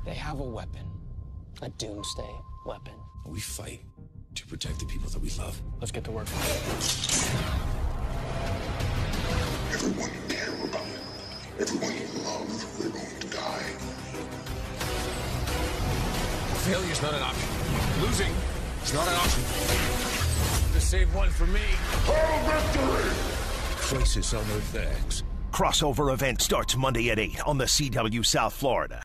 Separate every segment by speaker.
Speaker 1: They have a weapon. A Doomsday Weapon.
Speaker 2: We fight to protect the people that we love.
Speaker 1: Let's get to work.
Speaker 3: Everyone you care about, everyone you love, they're going to die.
Speaker 2: Failure's not an option. Losing is not an option. Just save one for me.
Speaker 3: Victory!
Speaker 2: Crisis on Earth X.
Speaker 4: Crossover event starts Monday at 8 on the CW South Florida.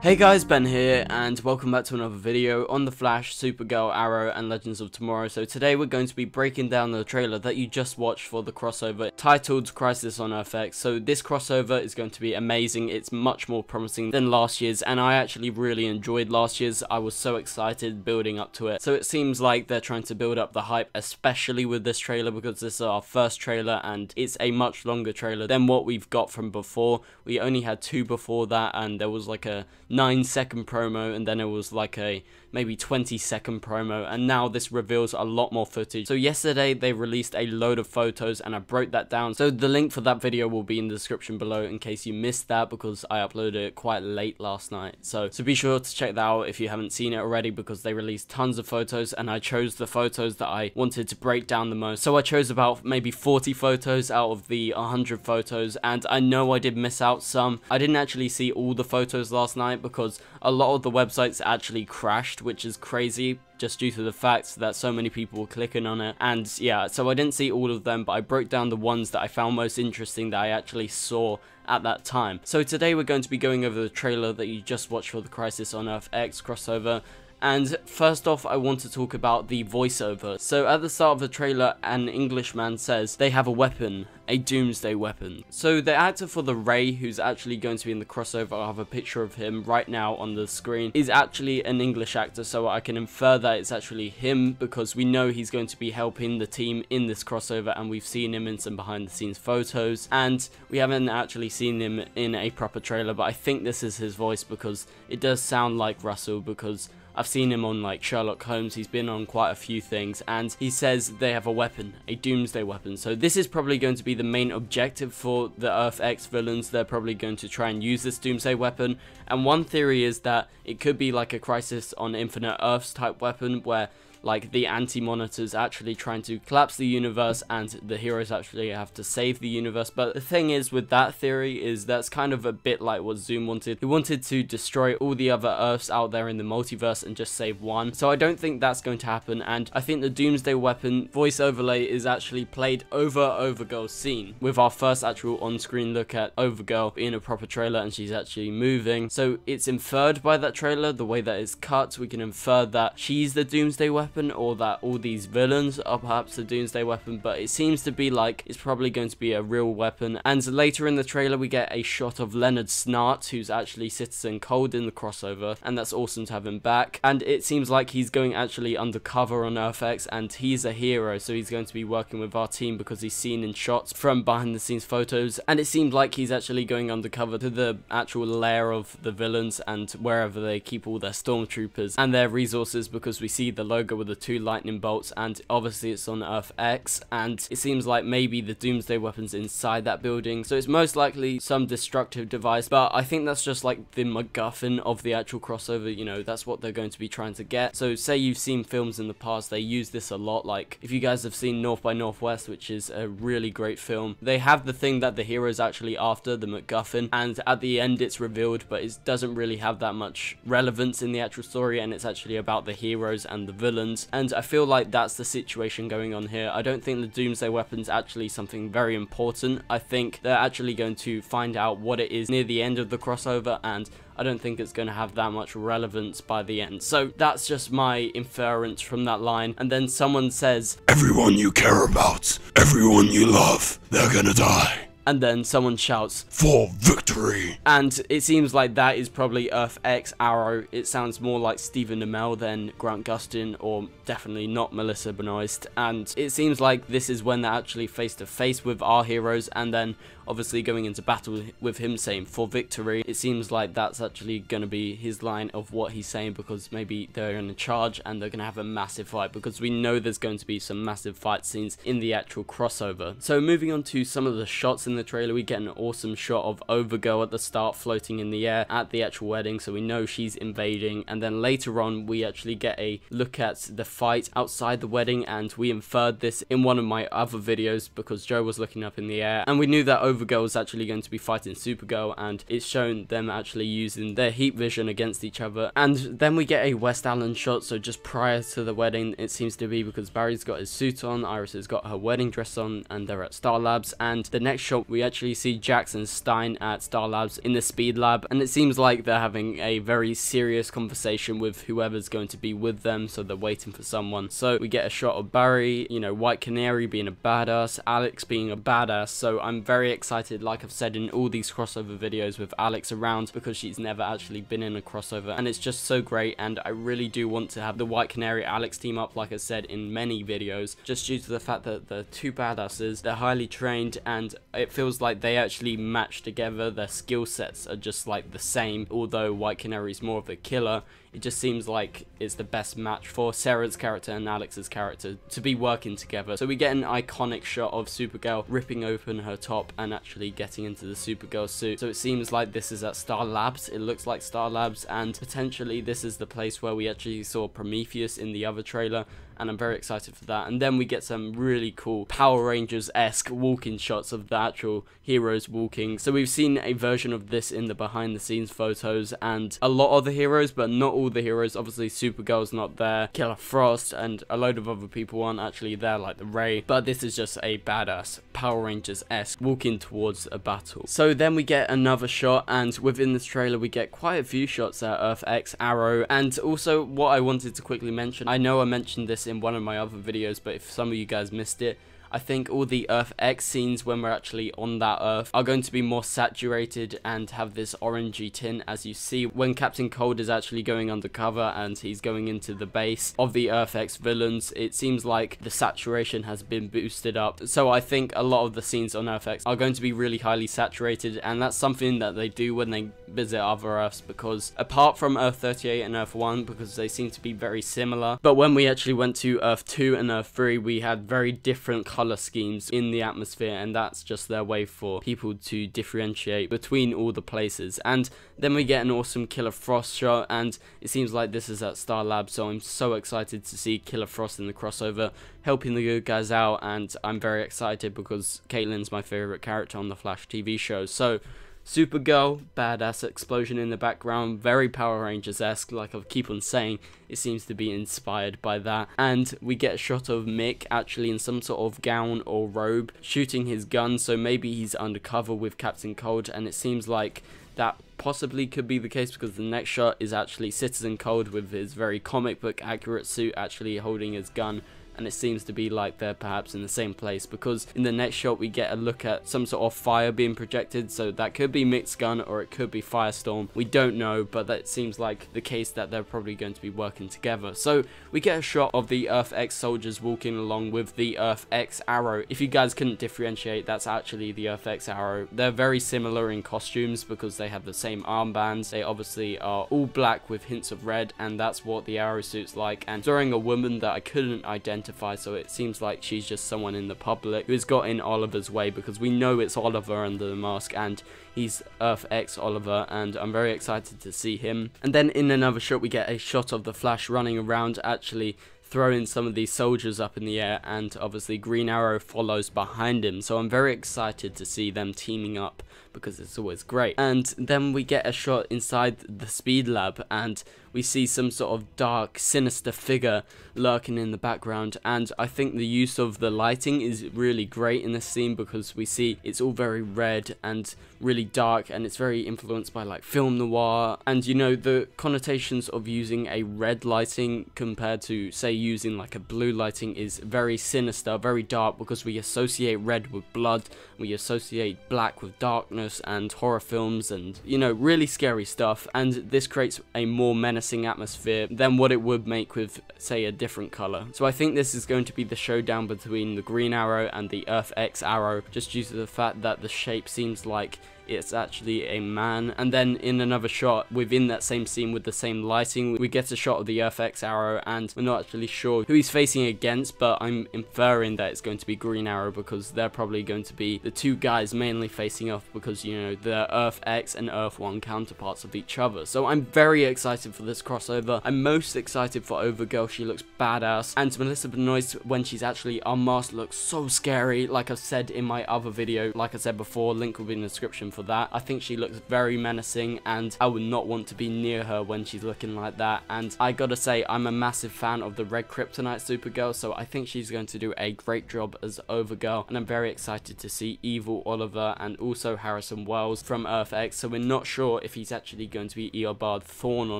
Speaker 5: Hey guys, Ben here, and welcome back to another video on The Flash, Supergirl, Arrow, and Legends of Tomorrow. So today we're going to be breaking down the trailer that you just watched for the crossover titled Crisis on Earth X. So this crossover is going to be amazing. It's much more promising than last year's, and I actually really enjoyed last year's. I was so excited building up to it. So it seems like they're trying to build up the hype, especially with this trailer, because this is our first trailer and it's a much longer trailer than what we've got from before. We only had 2 before that, and there was like a 9-second promo, and then it was like a maybe 20-second promo, and now this reveals a lot more footage. So yesterday they released a load of photos and I broke that down, so the link for that video will be in the description below in case you missed that, because I uploaded it quite late last night. So be sure to check that out if you haven't seen it already, because they released tons of photos and I chose the photos that I wanted to break down the most. So I chose about maybe 40 photos out of the 100 photos, and I know I did miss out some. I didn't actually see all the photos last night because a lot of the websites actually crashed, which is crazy, just due to the fact that so many people were clicking on it. And yeah, so I didn't see all of them, but I broke down the ones that I found most interesting that I actually saw at that time. So today we're going to be going over the trailer that you just watched for the Crisis on Earth X crossover. And first off, I want to talk about the voiceover. So at the start of the trailer, an Englishman says they have a weapon, a Doomsday Weapon. So the actor for the Ray, who's actually going to be in the crossover, I have a picture of him right now on the screen, is actually an English actor, so I can infer that it's actually him, because we know he's going to be helping the team in this crossover, and we've seen him in some behind the scenes photos, and we haven't actually seen him in a proper trailer, but I think this is his voice because it does sound like Russell, because I've seen him on like Sherlock Holmes, he's been on quite a few things, and he says they have a weapon, a Doomsday Weapon. So this is probably going to be the main objective for the Earth X villains. They're probably going to try and use this Doomsday Weapon, and one theory is that it could be like a Crisis on Infinite Earths type weapon, where like the anti-monitors actually trying to collapse the universe and the heroes actually have to save the universe. But the thing is with that theory is that's kind of a bit like what Zoom wanted. He wanted to destroy all the other Earths out there in the multiverse and just save one. So I don't think that's going to happen, and I think the Doomsday Weapon voice overlay is actually played over Overgirl's scene, with our first actual on-screen look at Overgirl in a proper trailer, and she's actually moving. So it's inferred by that trailer, the way that it's cut, we can infer that she's the Doomsday Weapon, or that all these villains are perhaps the Doomsday Weapon, but it seems to be like it's probably going to be a real weapon. And later in the trailer we get a shot of Leonard Snart, who's actually Citizen Cold in the crossover, and that's awesome to have him back. And it seems like he's going actually undercover on Earth X, and he's a hero, so he's going to be working with our team because he's seen in shots from behind the scenes photos, and it seems like he's actually going undercover to the actual lair of the villains and wherever they keep all their stormtroopers and their resources, because we see the logo with the 2 lightning bolts, and obviously it's on Earth X, and it seems like maybe the Doomsday Weapon's inside that building, so it's most likely some destructive device. But I think that's just like the MacGuffin of the actual crossover, you know, that's what they're going to be trying to get. So say you've seen films in the past, they use this a lot. Like if you guys have seen North by Northwest, which is a really great film, they have the thing that the hero's actually after, the MacGuffin, and at the end it's revealed, but it doesn't really have that much relevance in the actual story, and it's actually about the heroes and the villains. And I feel like that's the situation going on here. I don't think the Doomsday Weapon's actually something very important. I think they're actually going to find out what it is near the end of the crossover, and I don't think it's going to have that much relevance by the end. So that's just my inference from that line. And then someone says,
Speaker 3: Everyone you care about, everyone you love, they're gonna die.
Speaker 5: And then someone shouts,
Speaker 3: For victory!
Speaker 5: And it seems like that is probably Earth X Arrow. It sounds more like Stephen Amell than Grant Gustin, or definitely not Melissa Benoist. And it seems like this is when they're actually face to face with our heroes, and then obviously going into battle with him saying for victory. It seems like that's actually going to be his line of what he's saying, because maybe they're in a charge and they're going to have a massive fight, because we know there's going to be some massive fight scenes in the actual crossover. So moving on to some of the shots in in the trailer, we get an awesome shot of Overgirl at the start floating in the air at the actual wedding, so we know she's invading. And then later on, we actually get a look at the fight outside the wedding, and we inferred this in one of my other videos because Joe was looking up in the air, and we knew that Overgirl was actually going to be fighting Supergirl, and it's shown them actually using their heat vision against each other. And then we get a West Allen shot, so just prior to the wedding it seems to be, because Barry's got his suit on, Iris has got her wedding dress on, and they're at Star Labs. And the next shot we actually see Jax and Stein at Star Labs in the Speed Lab, and it seems like they're having a very serious conversation with whoever's going to be with them, so they're waiting for someone. So we get a shot of Barry, you know, White Canary being a badass, Alex being a badass. So I'm very excited, like I've said in all these crossover videos, with Alex around, because she's never actually been in a crossover, and it's just so great. And I really do want to have the White Canary Alex team up, like I said in many videos, just due to the fact that the two badasses, they're highly trained, and it feels like they actually match together. Their skill sets are just like the same, although White Canary's more of a killer. It just seems like it's the best match for Sarah's character and Alex's character to be working together. So we get an iconic shot of Supergirl ripping open her top and actually getting into the Supergirl suit. So it seems like this is at Star Labs. It looks like Star Labs, and potentially this is the place where we actually saw Prometheus in the other trailer, and I'm very excited for that. And then we get some really cool Power Rangers-esque walking shots of the actual heroes walking. So we've seen a version of this in the behind the scenes photos, and a lot of the heroes, but not all the heroes. Obviously Supergirl's not there, Killer Frost and a load of other people aren't actually there, like the Ray, but this is just a badass Power Rangers-esque walking towards a battle. So then we get another shot, and within this trailer we get quite a few shots at Earth X, Arrow. And also what I wanted to quickly mention, I know I mentioned this in one of my other videos, but if some of you guys missed it, I think all the Earth X scenes when we're actually on that Earth are going to be more saturated and have this orangey tint, as you see when Captain Cold is actually going undercover and he's going into the base of the Earth X villains. It seems like the saturation has been boosted up, so I think a lot of the scenes on Earth X are going to be really highly saturated, and that's something that they do when they visit other Earths, because apart from Earth 38 and Earth 1, because they seem to be very similar, but when we actually went to Earth 2 and Earth 3, we had very different color schemes in the atmosphere, and that's just their way for people to differentiate between all the places. And then we get an awesome Killer Frost shot, and it seems like this is at Star Labs, so I'm so excited to see Killer Frost in the crossover helping the good guys out, and I'm very excited because Caitlin's my favorite character on the Flash TV show. So Supergirl, badass explosion in the background, very Power Rangers-esque, like I keep on saying, it seems to be inspired by that. And we get a shot of Mick actually in some sort of gown or robe shooting his gun, so maybe he's undercover with Captain Cold, and it seems like that possibly could be the case, because the next shot is actually Citizen Cold with his very comic book accurate suit actually holding his gun. And it seems to be like they're perhaps in the same place, because in the next shot we get a look at some sort of fire being projected, so that could be Mick's gun or it could be Firestorm, we don't know, but that seems like the case that they're probably going to be working together. So we get a shot of the Earth X soldiers walking along with the Earth X Arrow. If you guys couldn't differentiate, that's actually the Earth X Arrow. They're very similar in costumes because they have the same armbands. They obviously are all black with hints of red, and that's what the Arrow suit's like. And during a woman that I couldn't identify, so it seems like she's just someone in the public who's got in Oliver's way, because we know it's Oliver under the mask and he's Earth X Oliver, and I'm very excited to see him. And then in another shot we get a shot of the Flash running around actually throwing some of these soldiers up in the air, and obviously Green Arrow follows behind him, so I'm very excited to see them teaming up because it's always great. And then we get a shot inside the Speed Lab, and we see some sort of dark, sinister figure lurking in the background, and I think the use of the lighting is really great in this scene, because we see it's all very red and really dark, and it's very influenced by like film noir, and you know, the connotations of using a red lighting compared to say using like a blue lighting is very sinister, very dark, because we associate red with blood, we associate black with darkness, darkness and horror films and, you know, really scary stuff, and this creates a more menacing atmosphere than what it would make with, say, a different color. So I think this is going to be the showdown between the Green Arrow and the Earth X Arrow, just due to the fact that the shape seems like it's actually a man. And then in another shot within that same scene with the same lighting, we get a shot of the Earth X Arrow, and we're not actually sure who he's facing against, but I'm inferring that it's going to be Green Arrow, because they're probably going to be the two guys mainly facing off, because, you know, they're Earth X and Earth 1 counterparts of each other. So I'm very excited for this crossover. I'm most excited for Overgirl. She looks badass, and Melissa Benoist, when she's actually unmasked, looks so scary. Like I've said in my other video, like I said before, link will be in the description for that. I think she looks very menacing, and I would not want to be near her when she's looking like that. And I gotta say, I'm a massive fan of the Red Kryptonite Supergirl, so I think she's going to do a great job as Overgirl, and I'm very excited to see Evil Oliver and also Harrison Wells from Earth X. So we're not sure if he's actually going to be Eobard Thawne or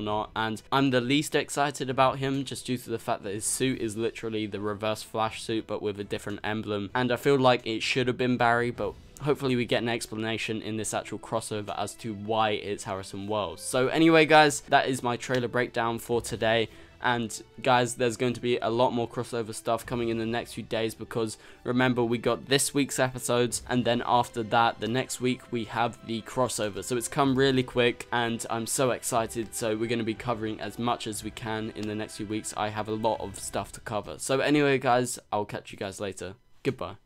Speaker 5: not, and I'm the least excited about him just due to the fact that his suit is literally the Reverse Flash suit but with a different emblem, and I feel like it should have been Barry, but hopefully we get an explanation in this actual crossover as to why it's Harrison Wells. So anyway guys, that is my trailer breakdown for today. And guys, there's going to be a lot more crossover stuff coming in the next few days, because remember, we got this week's episodes, and then after that, the next week, we have the crossover. So it's come really quick, and I'm so excited. So we're going to be covering as much as we can in the next few weeks. I have a lot of stuff to cover. So anyway guys, I'll catch you guys later. Goodbye.